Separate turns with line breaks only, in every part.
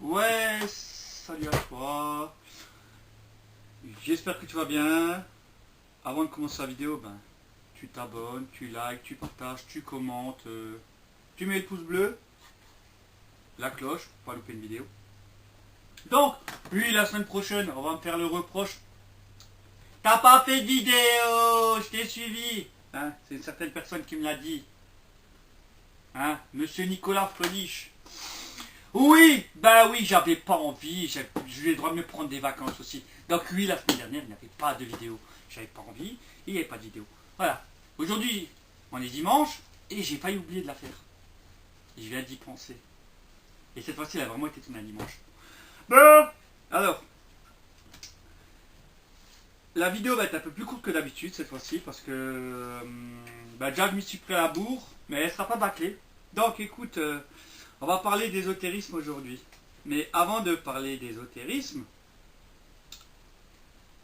Ouais, salut à toi. J'espère que tu vas bien. Avant de commencer la vidéo, tu t'abonnes, tu likes, tu partages, tu commentes, tu mets le pouce bleu, la cloche pour pas louper une vidéo. Donc, oui, la semaine prochaine, on va me faire le reproche. T'as pas fait de vidéo, je t'ai suivi. Hein, c'est une certaine personne qui me l'a dit. Hein, Monsieur Nicolas Frelich. Oui, oui, j'avais pas envie, j'ai eu le droit de me prendre des vacances aussi. Donc oui, la semaine dernière, il n'y avait pas de vidéo. J'avais pas envie, il n'y avait pas de vidéo. Voilà. Aujourd'hui, on est dimanche, et j'ai failli oublier de la faire. Et je viens d'y penser. Et cette fois-ci, elle a vraiment été tournée un dimanche. Bon, alors, la vidéo va être un peu plus courte que d'habitude cette fois-ci, parce que déjà je m'y suis pris à la bourre, mais elle sera pas bâclée. Donc écoute, on va parler d'ésotérisme aujourd'hui. Mais avant de parler d'ésotérisme,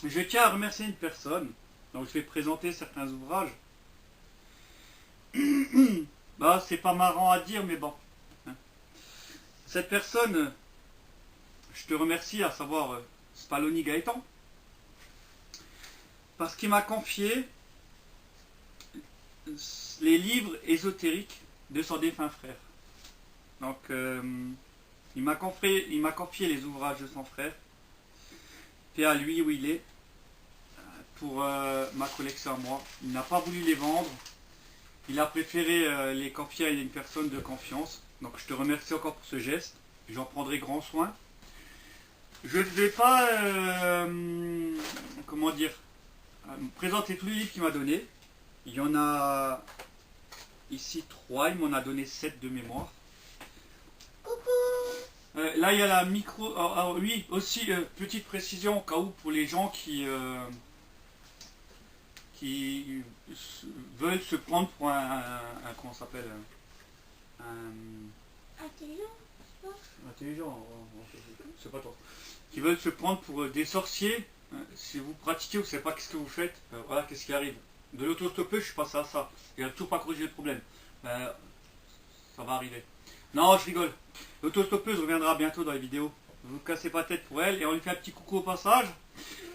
je tiens à remercier une personne. Donc je vais présenter certains ouvrages. C'est pas marrant à dire, mais bon. Cette personne, je te remercie, à savoir Spaloni Gaëtan, parce qu'il m'a confié les livres ésotériques de son défunt frère. Donc, il m'a confié les ouvrages de son frère, paix à lui où il est, pour ma collection à moi. Il n'a pas voulu les vendre, il a préféré les confier à une personne de confiance. Donc je te remercie encore pour ce geste, j'en prendrai grand soin. Je ne vais pas, comment dire, me présenter tous les livres qu'il m'a donnés. Il y en a ici 3, il m'en a donné 7 de mémoire. Là il y a la micro. Alors, oui, aussi petite précision au cas où pour les gens qui veulent se prendre pour comment ça s'appelle, intelligent, c'est pas toi. Qui veulent se prendre pour des sorciers. Si vous pratiquez, vous ne savez pas ce que vous faites. Voilà, qu'est-ce qui arrive. De l'autostoppeuse, je suis passé à ça. Il n'a toujours pas corrigé le problème. Ça va arriver. Non, je rigole. L'autostoppeuse reviendra bientôt dans les vidéos. Ne vous cassez pas la tête pour elle et on lui fait un petit coucou au passage.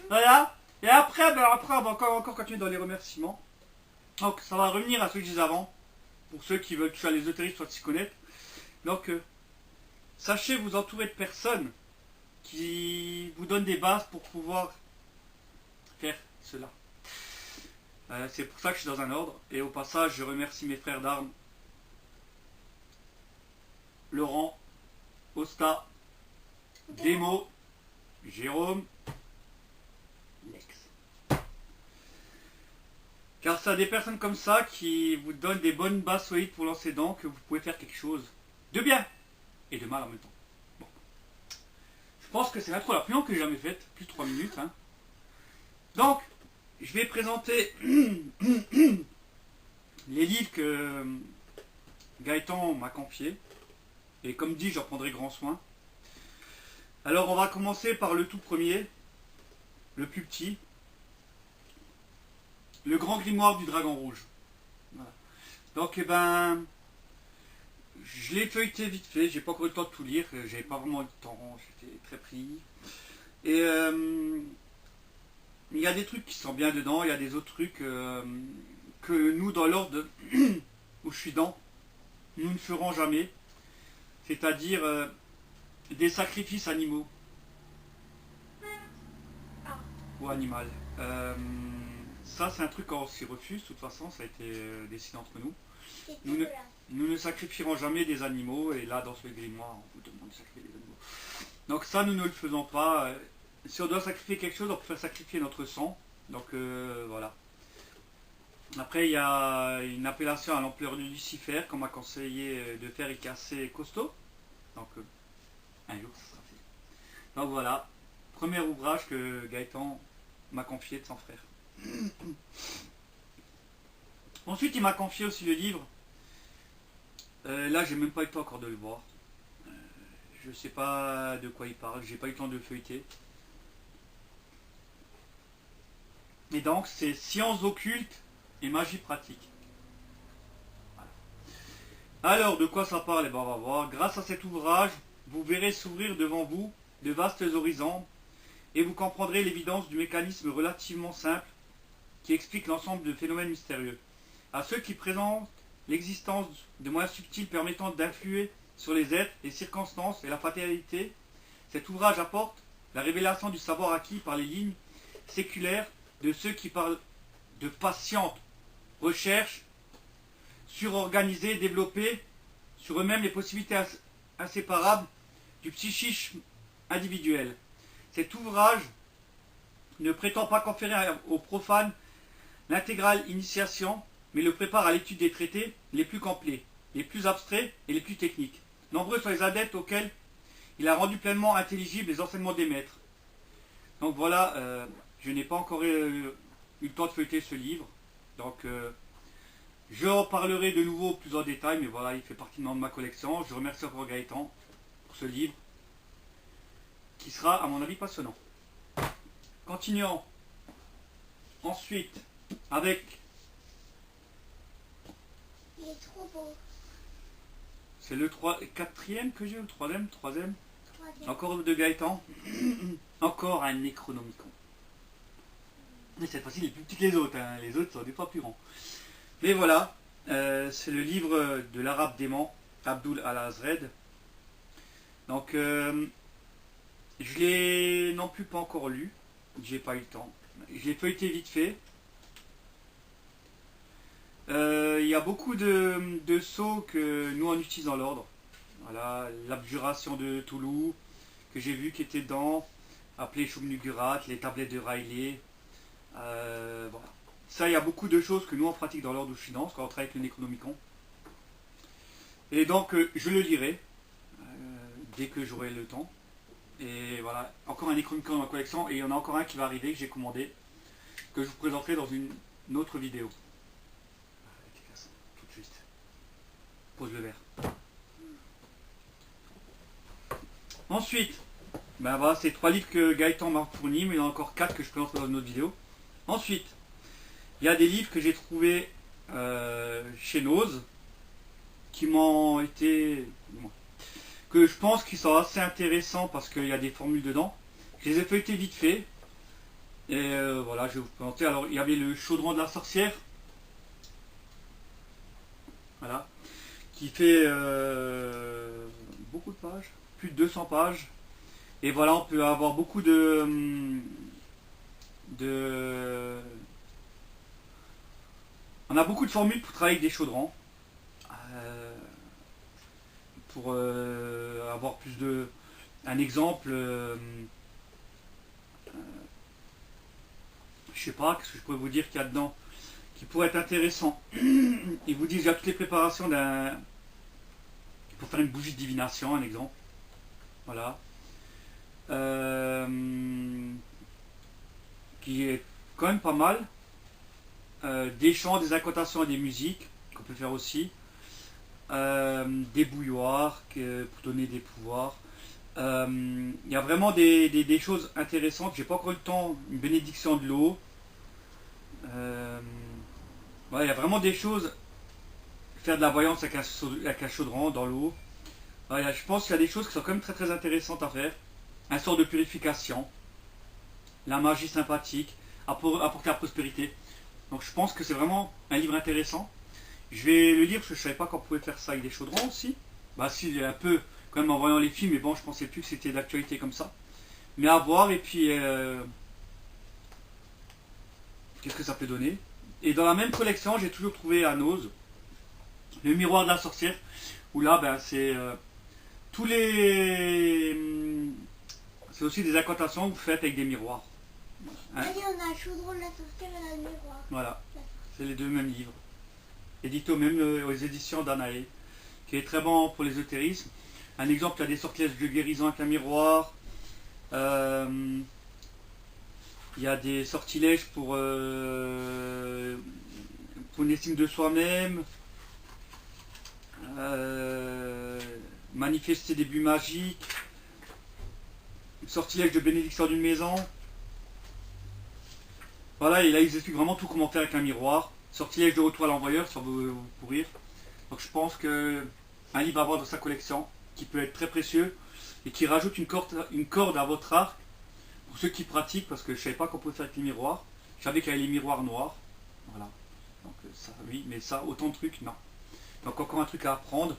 Voilà. Et après, après on va encore continuer dans les remerciements. Donc ça va revenir à ce que je disais avant. Pour ceux qui veulent toucher à l'ésotérisme, soit s'y connaître. Donc, sachez vous entourer de personnes qui vous donnent des bases pour pouvoir faire cela. C'est pour ça que je suis dans un ordre. Et au passage, je remercie mes frères d'armes. Laurent, Osta, Démo, Jérôme, Lex. Car c'est à des personnes comme ça qui vous donnent des bonnes bases solides pour lancer dedans que vous pouvez faire quelque chose de bien et de mal en même temps. Bon. Je pense que c'est l'intro la plus longue que j'ai jamais faite, plus de 3 minutes. Hein. Donc, je vais présenter les livres que Gaëtan m'a confiés. Et comme dit, j'en prendrai grand soin. Alors on va commencer par le tout premier, le plus petit, le grand grimoire du dragon rouge. Voilà. Donc je l'ai feuilleté vite fait, j'ai pas encore eu le temps de tout lire, j'avais pas vraiment eu le temps, j'étais très pris. Et il y a des trucs qui sont bien dedans, il y a des autres trucs que nous dans l'ordre où je suis dans, nous ne ferons jamais. C'est-à-dire des sacrifices animaux ou animal. Ça c'est un truc qu'on s'y refuse, de toute façon ça a été décidé entre nous. Nous ne sacrifierons jamais des animaux, et là dans ce grimoire on vous demande de sacrifier des animaux. Donc ça nous ne le faisons pas. Si on doit sacrifier quelque chose, on peut faire sacrifier notre sang. Donc voilà. Après il y a une appellation à l'ampleur de Lucifer qu'on m'a conseillé de faire et qui est assez costaud. Donc un jour ça sera fait. Donc voilà, premier ouvrage que Gaëtan m'a confié de son frère. Ensuite il m'a confié aussi le livre. Là j'ai même pas eu le temps encore de le voir. Je sais pas de quoi il parle, j'ai pas eu le temps de le feuilleter. Et donc c'est sciences occultes et magie pratique. Voilà. Alors de quoi ça parle? On va voir. Grâce à cet ouvrage, vous verrez s'ouvrir devant vous de vastes horizons et vous comprendrez l'évidence du mécanisme relativement simple qui explique l'ensemble de phénomènes mystérieux. À ceux qui présentent l'existence de moyens subtils permettant d'influer sur les êtres, les circonstances et la fatalité, cet ouvrage apporte la révélation du savoir acquis par les lignes séculaires de ceux qui parlent de patiente recherche surorganisée, développée sur eux-mêmes les possibilités inséparables du psychisme individuel. Cet ouvrage ne prétend pas conférer aux profanes l'intégrale initiation, mais le prépare à l'étude des traités les plus complets, les plus abstraits et les plus techniques. Nombreux sont les adeptes auxquels il a rendu pleinement intelligibles les enseignements des maîtres. Donc voilà, je n'ai pas encore eu le temps de feuilleter ce livre, donc je en parlerai de nouveau plus en détail, mais voilà, il fait partie de ma collection. Je remercie encore Gaëtan pour ce livre, qui sera à mon avis passionnant. Continuons ensuite avec...
Il est trop beau.
C'est le quatrième que j'ai, ou le troisième.
Troisième.
Encore de Gaëtan. Encore un Necronomicon. Mais cette fois-ci, il est plus petit que les autres. Hein. Les autres sont des fois plus grands. Mais voilà, c'est le livre de l'arabe dément, Abdul al-Azred. Donc, je l'ai non plus pas encore lu. J'ai pas eu le temps. Je l'ai feuilleté vite fait. Il y a beaucoup de sceaux que nous on utilise dans l'ordre. Voilà, l'abjuration de Toulouse, que j'ai vu qui était dedans, appelé Shumnugurat, les tablettes de Riley. Voilà. Ça, il y a beaucoup de choses que nous on pratique dans l'ordre où quand on travaille avec le Necronomicon. Et donc, je le lirai dès que j'aurai le temps. Et voilà, encore un Necronomicon dans ma collection, et il y en a encore un qui va arriver, que j'ai commandé, que je vous présenterai dans une autre vidéo. Tout de suite. Pose le verre. Ensuite, ben voilà, c'est 3 livres que Gaëtan m'a fournis, mais il y en a encore 4 que je présenterai dans une autre vidéo. Ensuite, il y a des livres que j'ai trouvés chez Nose, qui m'ont été... que je pense qu'ils sont assez intéressants parce qu'il y a des formules dedans. Je les ai feuilletés vite fait. Et voilà, je vais vous présenter. Alors, il y avait le Chaudron de la sorcière. Voilà. Qui fait beaucoup de pages. Plus de 200 pages. Et voilà, on peut avoir beaucoup on a beaucoup de formules pour travailler avec des chaudrons. Pour avoir plus de... Un exemple... je sais pas, qu'est-ce que je pourrais vous dire qu'il y a dedans qui pourrait être intéressant. Ils vous disent, il y a toutes les préparations pour faire une bougie de divination, un exemple. Voilà. Qui est quand même pas mal. Des chants, des incantations et des musiques, qu'on peut faire aussi. Des bouilloires pour donner des pouvoirs. Il y a vraiment des choses intéressantes. J'ai pas encore eu le temps. Une bénédiction de l'eau. Voilà, il y a vraiment des choses. Faire de la voyance avec un chaudron dans l'eau. Voilà, je pense qu'il y a des choses qui sont quand même très très intéressantes à faire. Un sort de purification. La magie sympathique. Apporter la prospérité. Donc je pense que c'est vraiment un livre intéressant. Je vais le lire parce que je ne savais pas qu'on pouvait faire ça avec des chaudrons aussi. Bah si, un peu quand même en voyant les films, mais bon, je pensais plus que c'était d'actualité comme ça. Mais à voir, et puis qu'est-ce que ça peut donner. Et dans la même collection, j'ai toujours trouvé à Nose le miroir de la sorcière, où là, ben, c'est tous les... c'est aussi des incantations que vous faites avec des miroirs. Hein?
Allez, on a le chaudron de la sorcière et on a le miroir.
Voilà, c'est les deux mêmes livres. Édité même aux éditions d'Anaé, qui est très bon pour l'ésotérisme. Un exemple, il y a des sortilèges de guérison avec un miroir. Il y a des sortilèges pour une estime de soi-même. Manifester des buts magiques. Sortilège de bénédiction d'une maison. Voilà, et là ils expliquent vraiment tout comment faire avec un miroir. Sortilège de retour à l'envoyeur, ça va vous pourrir. Donc je pense que un livre à avoir dans sa collection, qui peut être très précieux. et qui rajoute une corde à votre arc. Pour ceux qui pratiquent, parce que je ne savais pas qu'on pouvait faire avec les miroirs. Je savais qu'il y avait les miroirs noirs. Voilà. Donc ça, oui, mais ça, autant de trucs, non. Donc encore un truc à apprendre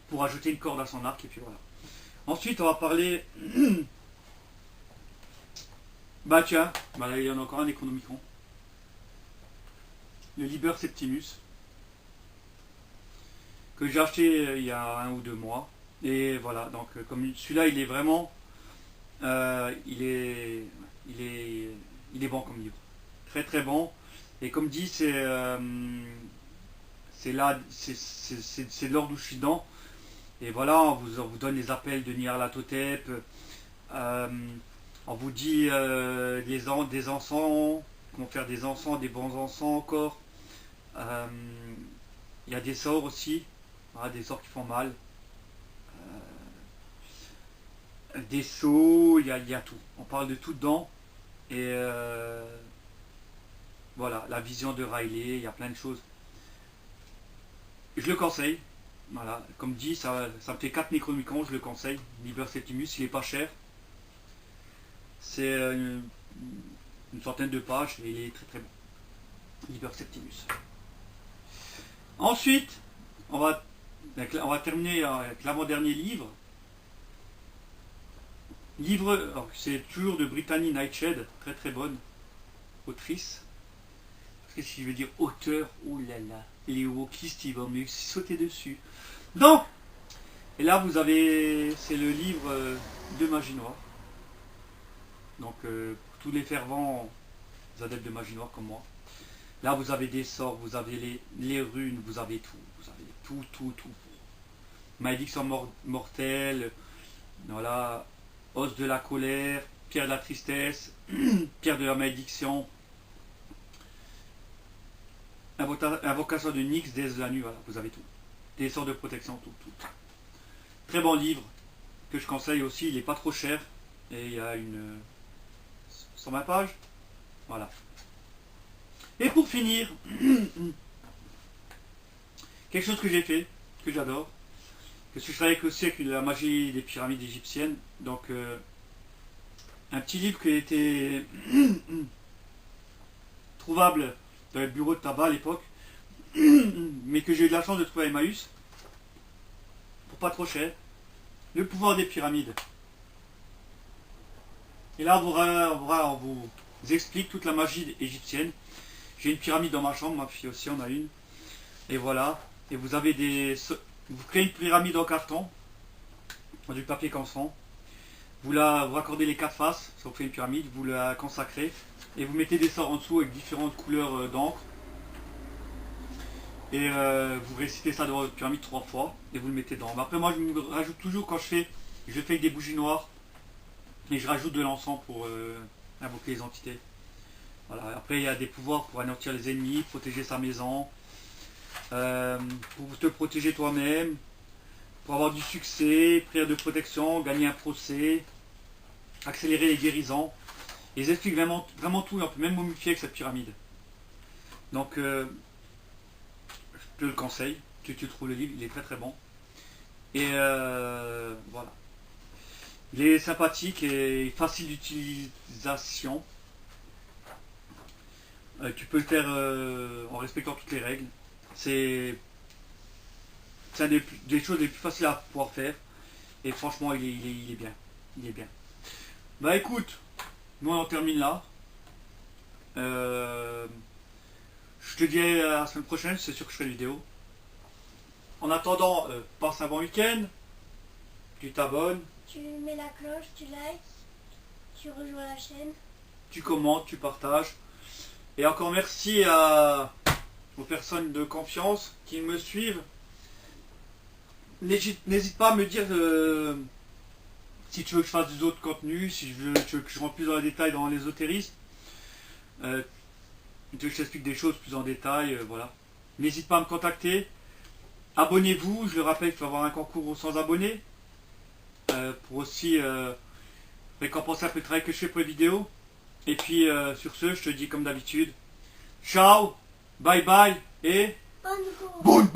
pour ajouter une corde à son arc, et puis voilà. Ensuite, on va parler... bah tiens, bah, il y en a encore un Necronomicon. Le Liber Septimus. Que j'ai acheté il y a 1 ou 2 mois. Et voilà, donc comme celui-là, il est vraiment... il est bon comme livre. Très très bon. Et comme dit, c'est là, c'est de l'ordre d'Ushidan. Et voilà, on vous donne les appels de Nyarlathotep. On vous dit des encens, comment faire des encens, des bons encens encore. Il y a des sorts aussi, voilà, des sorts qui font mal. Des sceaux, il y a tout. On parle de tout dedans. Et voilà, la vision de Riley, il y a plein de choses. Je le conseille. Voilà, comme dit, ça me fait 4 Necronomicon, je le conseille. Liber Septimus, il est pas cher. C'est une centaine de pages et il est très très bon. Liber Septimus. Ensuite, on va terminer avec l'avant-dernier livre. C'est toujours de Brittany Nightshade, très très bonne autrice. Parce que si je veux dire auteur, oh là là, les wokistes, ils vont me sauter dessus. Donc, et là vous avez, c'est le livre de magie noire. Donc, pour tous les fervents adeptes de magie noire comme moi. Là vous avez des sorts, vous avez les runes, vous avez tout. Vous avez tout. Malédiction mortelle, voilà. Os de la colère, pierre de la tristesse, pierre de la malédiction, invocation de Nyx, déesse de la nuit, voilà, vous avez tout. Des sorts de protection, tout. Très bon livre, que je conseille aussi, il n'est pas trop cher, et il y a une 120 pages, voilà. Et pour finir, quelque chose que j'ai fait, que j'adore, parce que je travaille aussi avec la magie des pyramides égyptiennes. Donc, un petit livre qui était trouvable dans le bureau de tabac à l'époque, mais que j'ai eu de la chance de trouver à Emmaüs, pour pas trop cher. Le pouvoir des pyramides. Et là, on vous explique toute la magie égyptienne. J'ai une pyramide dans ma chambre, ma fille aussi en a une. Et voilà. Et vous avez vous créez une pyramide en carton, du papier canson. Vous raccordez les 4 faces, ça vous fait une pyramide, vous la consacrez. Et vous mettez des sorts en dessous avec différentes couleurs d'encre. Et vous récitez ça dans votre pyramide 3 fois. Et vous le mettez dedans. Mais après moi je me rajoute toujours quand je fais avec des bougies noires. Et je rajoute de l'encens pour invoquer les entités. Voilà. Après il y a des pouvoirs pour anéantir les ennemis, protéger sa maison. Pour te protéger toi-même, pour avoir du succès, prière de protection, gagner un procès, accélérer les guérisons. Ils expliquent vraiment tout, et on peut même momifier avec cette pyramide. Donc, je te le conseille, tu trouves le livre, il est très très bon. Et voilà. Il est sympathique et facile d'utilisation. Tu peux le faire en respectant toutes les règles. C'est une des choses les plus faciles à pouvoir faire. Et franchement, il est bien. Il est bien. Bah écoute, nous on termine là. Je te dis à la semaine prochaine, c'est sûr que je ferai une vidéo. En attendant, passe un bon week-end. Tu t'abonnes.
Tu mets la cloche, tu likes, tu rejoins la chaîne.
Tu commentes, tu partages. Et encore merci aux personnes de confiance qui me suivent. N'hésite pas à me dire si tu veux que je fasse d'autres contenus, si tu veux que je rentre plus dans les détails dans l'ésotérisme. Tu veux que je t'explique des choses plus en détail, voilà. N'hésite pas à me contacter. Abonnez-vous, je le rappelle qu'il va y avoir un concours aux 100 abonnés. Pour aussi récompenser un peu le travail que je fais pour les vidéos. Et puis sur ce, je te dis comme d'habitude, ciao, bye bye et
Bonne course.
bonne